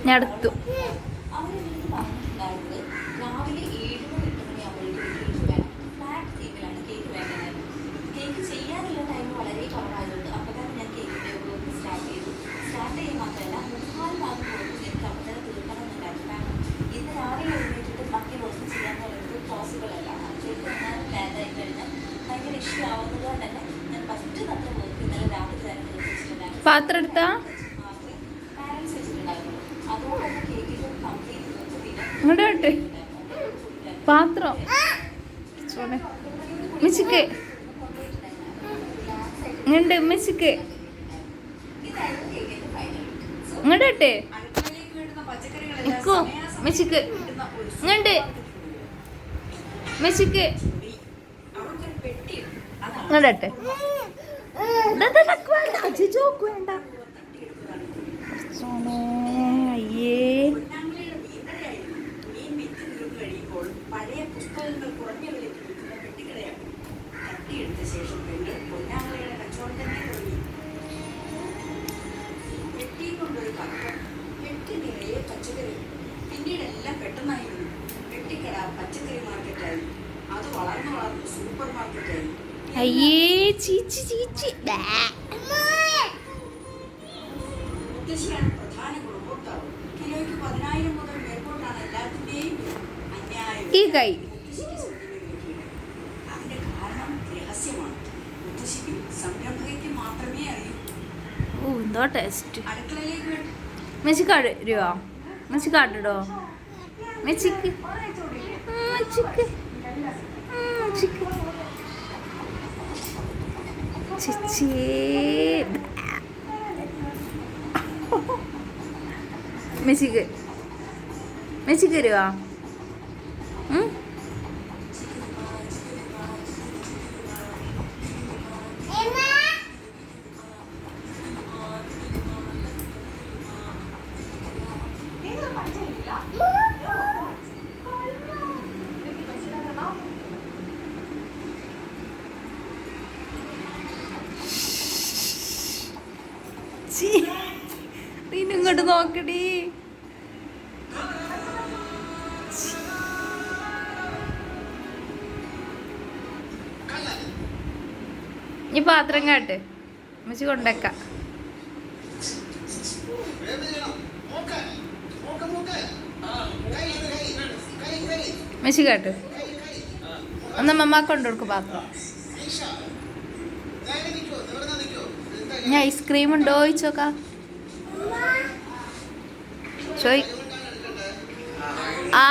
ഞാൻ എടുത്തു. പാത്രം എടുത്താ ഇങ്ങോട്ട് പാത്രം മിച്ചിക്ക് ഇങ്ങോട്ട് മിച്ചിക്ക് ഇങ്ങോട്ട് നിക്കോ മിച്ചിക്ക് ഇങ്ങോട്ട് മിച്ചിക്ക് ഇങ്ങോട്ടെ വേണ്ട. അയ്യേ പിന്നീടെല്ലാം പെട്ടെന്നായിരുന്നു. വെട്ടിക്കട പച്ചക്കറി മാർക്കറ്റായി, അത് വളർന്നു വളർന്ന് സൂപ്പർ മാർക്കറ്റായി. അയ്യേ ചീച്ചി ചീച്ചി. മുത്തശ്ശിയാണ് പ്രധാന ഗുണഭോക്താവ്. കിലോയ്ക്ക് 10,000 മുതൽ മേൽപോട്ടാണ് എല്ലാത്തിന്റെയും അന്യായം. ഈ കൈ അതിന്റെ കാരണം രഹസ്യമാണ്. മുത്തശ്ശിക്കും സംരംഭകയ്ക്ക് മാത്രമേ അറിയൂ. ഓ എന്തോ ടേസ്റ്റ്. അടുക്കളയിലേക്ക് മെച്ചിക്കാടുവോ മെച്ചിക്കാട്ടോ മെച്ചിക്ക് മെച്ചിക്ക് മെച്ചിക്ക് ചിച്ചി മെച്ചിക്ക് മെച്ചിക്ക് വരുവോ? ഇങ്ങോട്ട് നോക്കടി. ഈ പാത്രം കാട്ട് അമ്മച്ചി കൊണ്ടേക്കാം. അമ്മച്ചി കാട്ട് ഒന്ന് അമ്മ കൊണ്ടുകൊടുക്കും പാത്രം. ഞാൻ ഐസ്ക്രീം ഉണ്ടോ ചോദിച്ചോക്കാം. ചോയ് ആ